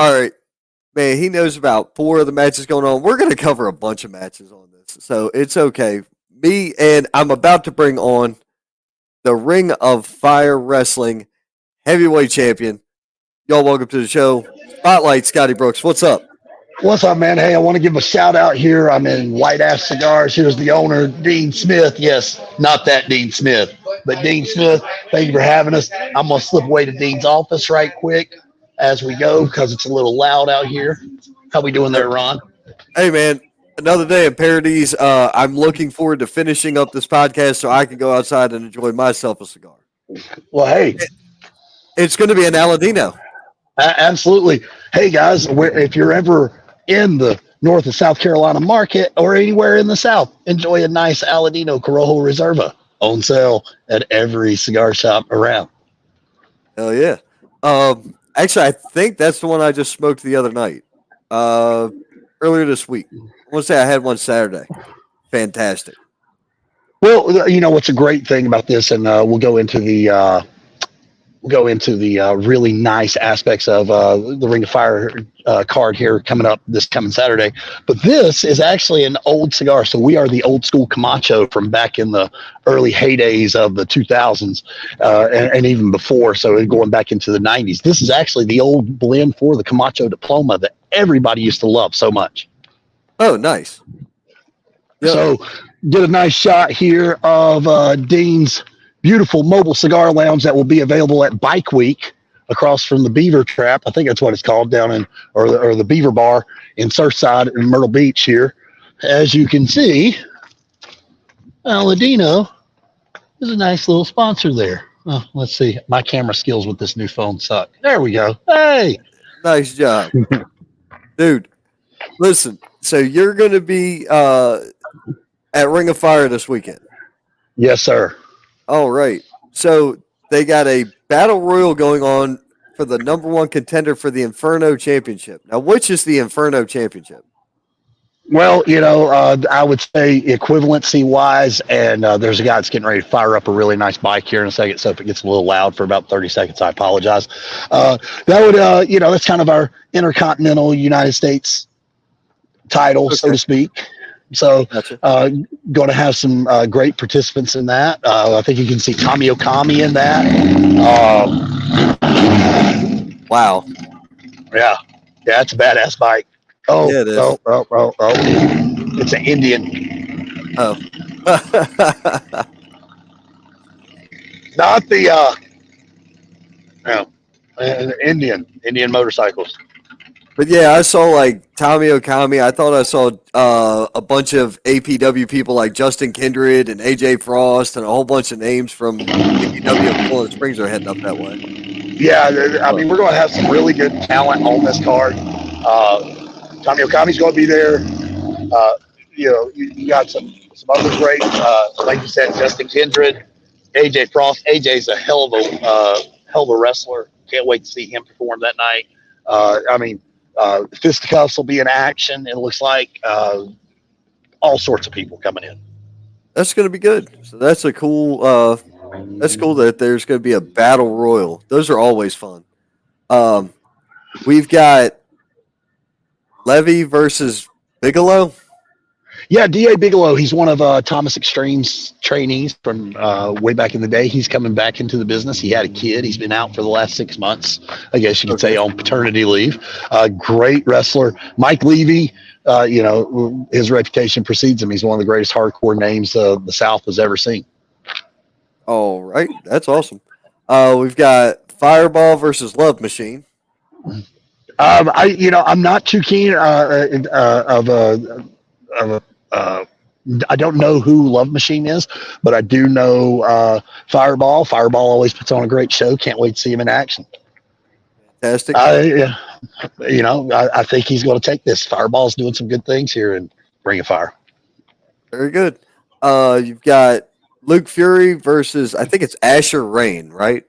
All right, man. He knows about 4 of the matches going on. We're going to cover a bunch of matches on this, so it's okay. Me and I'm about to bring on the Ring of Fire Wrestling heavyweight champion. Y'all, welcome to the show. Spotlight, Scotty Brooks. What's up? What's up, man? Hey, I want to give a shout out here. I'm in White Ash Cigars. Here's the owner, Dean Smith. Yes, not that Dean Smith, but Dean Smith. Thank you for having us. I'm going to slip away to Dean's office right quick as we go because it's a little loud out here. How we doing there, Ron? Hey, man. Another day in Paradise. I'm looking forward to finishing up this podcast so I can go outside and enjoy myself a cigar. Well, hey. It's going to be an Aladino. Absolutely. Hey, guys, if you're ever in the North and South Carolina market or anywhere in the South, enjoy a nice Aladino Corojo Reserva on sale at every cigar shop around. Hell yeah. Actually, I think that's the one I just smoked the other night. Earlier this week. I want to say I had one Saturday. Fantastic. Well, you know what's a great thing about this, and we'll go into the really nice aspects of the Ring of Fire card here coming up this coming Saturday. But this is actually an old cigar. So we are the old school Camacho from back in the early heydays of the 2000s and even before. So going back into the 90s. This is actually the old blend for the Camacho Diploma that everybody used to love so much. Oh, nice. Yep. So get a nice shot here of Dean's beautiful mobile cigar lounge that will be available at Bike Week across from the Beaver Trap. I think that's what it's called down in, or the Beaver Bar in Surfside in Myrtle Beach here. As you can see, Aladino is a nice little sponsor there. Oh, let's see. My camera skills with this new phone suck. There we go. Hey. Nice job. Dude, listen. So you're going to be at Ring of Fire this weekend? Yes, sir. All right. So they got a battle royal going on for the number 1 contender for the Inferno Championship. Now, which is the Inferno Championship? Well, you know, I would say equivalency-wise, and there's a guy that's getting ready to fire up a really nice bike here in a second, so if it gets a little loud for about 30 seconds, I apologize. That would, you know, that's kind of our Intercontinental United States title, okay, so to speak. So, gotcha. Going to have some great participants in that. I think you can see Tommy Okami in that. Wow. Yeah, it's a badass bike. Oh, yeah, it is. Oh. It's an Indian. Oh. Not the, Indian motorcycles. But yeah, I saw like Tommy Okami. I thought I saw a bunch of APW people like Justin Kindred and AJ Frost and a whole bunch of names from APW and Florida Springs are heading up that way. Yeah, I mean, we're going to have some really good talent on this card. Tommy Okami's going to be there. You know, you got some other great, like you said, Justin Kindred, AJ Frost. AJ's a hell of a wrestler. Can't wait to see him perform that night. I mean, fisticuffs will be in action. It looks like all sorts of people coming in. That's going to be good. So that's a cool. That's cool that there's going to be a battle royal. Those are always fun. We've got Levy versus Bigelow. Yeah, D.A. Bigelow. He's one of Thomas Extreme's trainees from way back in the day. He's coming back into the business. He had a kid. He's been out for the last 6 months, I guess you could say, on paternity leave. Great wrestler. Mike Levy, you know, his reputation precedes him. He's one of the greatest hardcore names the South has ever seen. All right. That's awesome. We've got Fireball versus Love Machine. I'm not too keen I don't know who Love Machine is, but I do know Fireball. Fireball always puts on a great show. Can't wait to see him in action. Fantastic. I think he's going to take this. Fireball's doing some good things here and Ring of Fire. Very good. You've got Luke Fury versus, I think it's Asher Rain, right?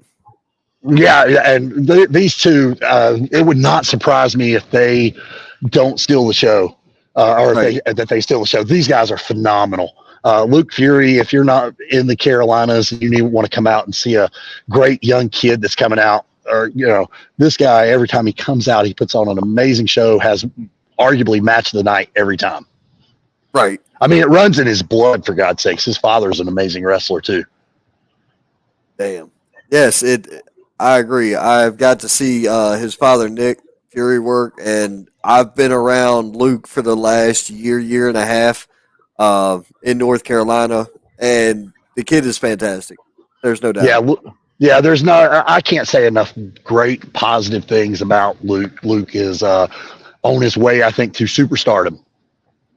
Yeah, and these two, it would not surprise me if they don't steal the show. That they steal the show. These guys are phenomenal. Luke Fury, if you're not in the Carolinas and you want to come out and see a great young kid that's coming out, this guy, every time he comes out, he puts on an amazing show, has arguably match of the night every time. Right. I mean, it runs in his blood, for God's sakes. His father's an amazing wrestler, too. Damn. Yes, I agree. I've got to see his father, Nick Fury, work, and I've been around Luke for the last year and a half in North Carolina, and the kid is fantastic. There's no doubt. Yeah, there's no. I can't say enough great positive things about Luke. Luke is on his way, I think, to superstardom.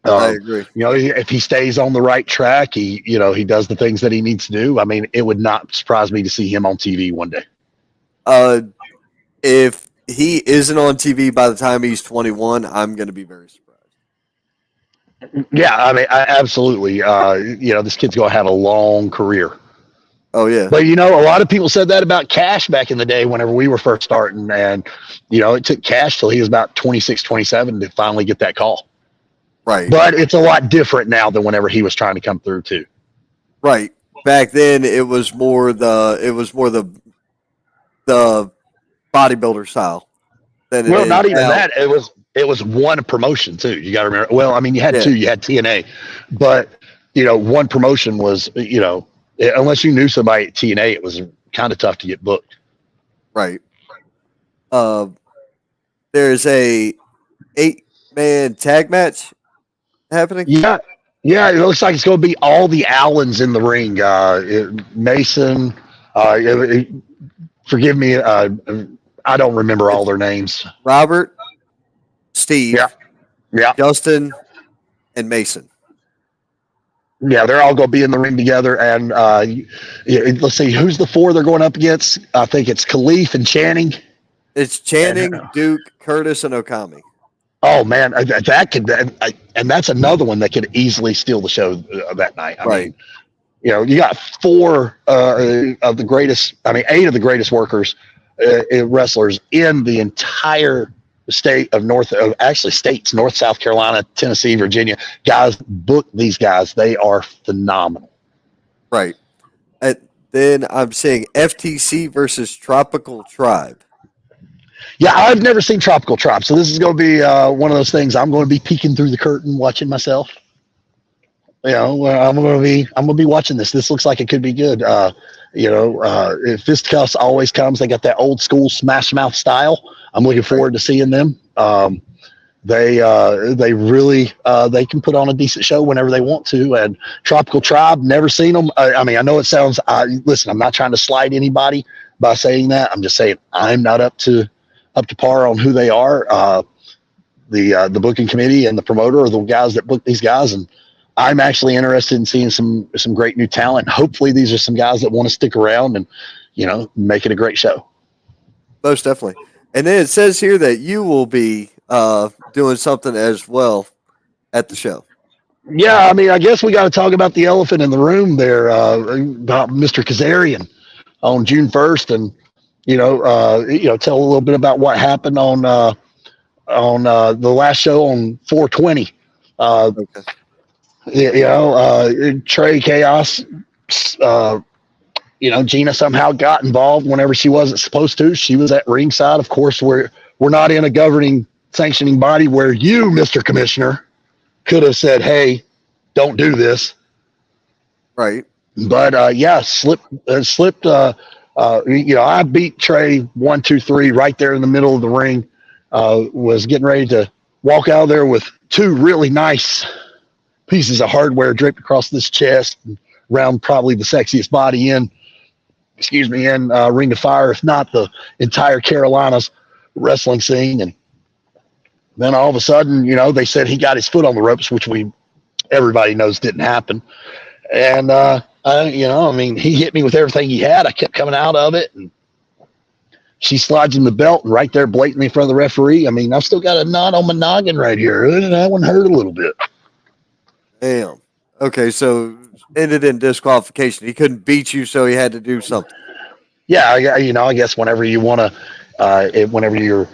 I agree. If he stays on the right track, he does the things that he needs to do. I mean, it would not surprise me to see him on TV one day. If he isn't on TV by the time he's 21, I'm going to be very surprised. Yeah, I mean, absolutely. This kid's going to have a long career. Oh, yeah. But, a lot of people said that about Cash back in the day whenever we were first starting. And, it took Cash till he was about 26, 27 to finally get that call. Right. But it's a lot different now than whenever he was trying to come through, too. Right. Back then, it was more the bodybuilder style. Well, not even that. It was one promotion too. You got to remember. Well, I mean, you had two. You had TNA, but one promotion was unless you knew somebody at TNA, it was kind of tough to get booked. Right. There's a 8-man tag match happening. Yeah. It looks like it's going to be all the Allens in the ring. Mason. Forgive me. I don't remember all their names. Robert, Steve, Justin, and Mason. Yeah, they're all going to be in the ring together. And let's see, who's the 4 they're going up against? I think it's Khalif and Channing. It's Channing, Duke, Curtis, and Okami. Oh man, and that's another one that could easily steal the show that night. I mean, you got 4 of the greatest. I mean, 8 of the greatest workers. Wrestlers in the entire state of states, North, South Carolina, Tennessee, Virginia. Guys, book these guys. They are phenomenal. Right. Then I'm saying FTC versus Tropical Tribe. Yeah, I've never seen Tropical Tribe, so this is going to be one of those things. I'm going to be peeking through the curtain, watching myself. I'm going to be watching this. This looks like it could be good. If Fisticuffs always comes, they got that old school Smash Mouth style. I'm looking forward to seeing them. They really they can put on a decent show whenever they want to. And Tropical Tribe, never seen them. I mean, I know it sounds. Listen, I'm not trying to slight anybody by saying that. I'm just saying I'm not up to par on who they are. The booking committee and the promoter are the guys that book these guys, and I'm actually interested in seeing some great new talent. Hopefully these are some guys that want to stick around and, make it a great show. Most definitely. And then it says here that you will be doing something as well at the show. Yeah, I mean, I guess we got to talk about the elephant in the room there, about Mr. Kazarian on June 1st, and tell a little bit about what happened on the last show on 420. Okay. Trey Chaos, Gina somehow got involved whenever she wasn't supposed to. She was at ringside. Of course, we're not in a governing sanctioning body where you, Mr. Commissioner, could have said, hey, don't do this. Right. But slipped. I beat Trey 1, 2, 3 right there in the middle of the ring. Was getting ready to walk out of there with 2 really nice pieces of hardware draped across this chest, around probably the sexiest body in Ring of Fire, if not the entire Carolinas wrestling scene. And then all of a sudden, they said he got his foot on the ropes, which everybody knows didn't happen. And, he hit me with everything he had. I kept coming out of it, and she slides him the belt right there blatantly in front of the referee. I mean, I've still got a knot on my noggin right here. That one hurt a little bit. Damn. Okay, so ended in disqualification. He couldn't beat you, so he had to do something. Yeah, I guess whenever you want to, whenever you're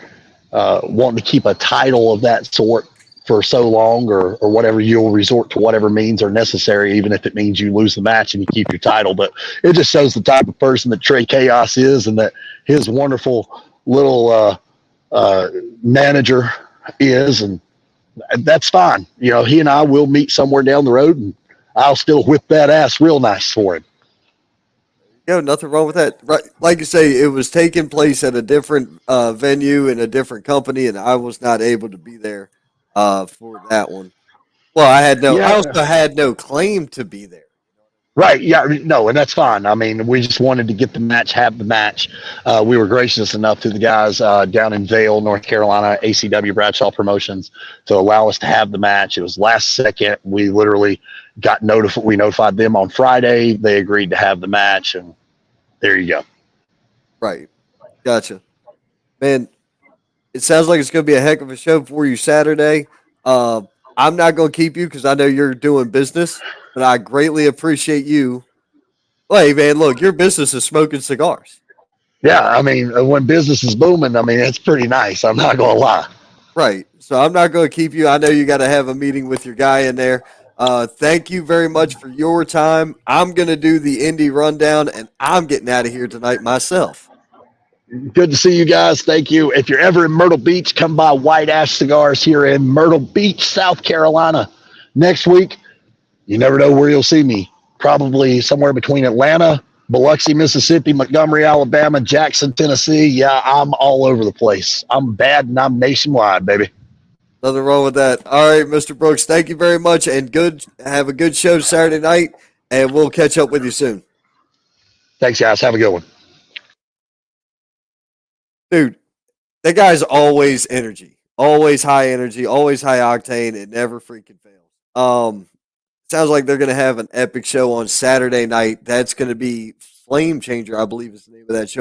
wanting to keep a title of that sort for so long or whatever, you'll resort to whatever means are necessary, even if it means you lose the match and you keep your title. But it just shows the type of person that Trey Chaos is, and that his wonderful little manager is, and that's fine. You know, he and I will meet somewhere down the road, and I'll still whip that ass real nice for him. Yeah, nothing wrong with that. Right, like you say, it was taking place at a different venue in a different company, and I was not able to be there for that one. Well, I Yeah, also had no claim to be there. right. Yeah, no, and that's fine. I mean, we just wanted to get the match, have the match. We were gracious enough to the guys down in Vale, North Carolina, ACW Bradshaw Promotions, to allow us to have the match. It was last second. We literally got notified. We notified them on Friday. They agreed to have the match, and there you go. Right, gotcha, man. It sounds like it's going to be a heck of a show for you Saturday. Uh, I'm not going to keep you because I know you're doing business, but I greatly appreciate you. Well, hey, man, look, your business is smoking cigars. Yeah, I mean, when business is booming, I mean, it's pretty nice. I'm not going to lie. Right. So I'm not going to keep you. I know you got to have a meeting with your guy in there. Thank you very much for your time. I'm going to do the indie rundown, and I'm getting out of here tonight myself. Good to see you guys. Thank you. If you're ever in Myrtle Beach, come by White Ash Cigars here in Myrtle Beach, South Carolina. Next week, you never know where you'll see me. Probably somewhere between Atlanta, Biloxi, Mississippi, Montgomery, Alabama, Jackson, Tennessee. Yeah, I'm all over the place. I'm bad and I'm nationwide, baby. Nothing wrong with that. All right, Mr. Brooks, thank you very much, and good. Have a good show Saturday night, and we'll catch up with you soon. Thanks, guys. Have a good one. Dude, that guy's always energy, always high energy, always high octane. It never freaking fails. Sounds like they're going to have an epic show on Saturday night. That's going to be Flamechanger, I believe is the name of that show.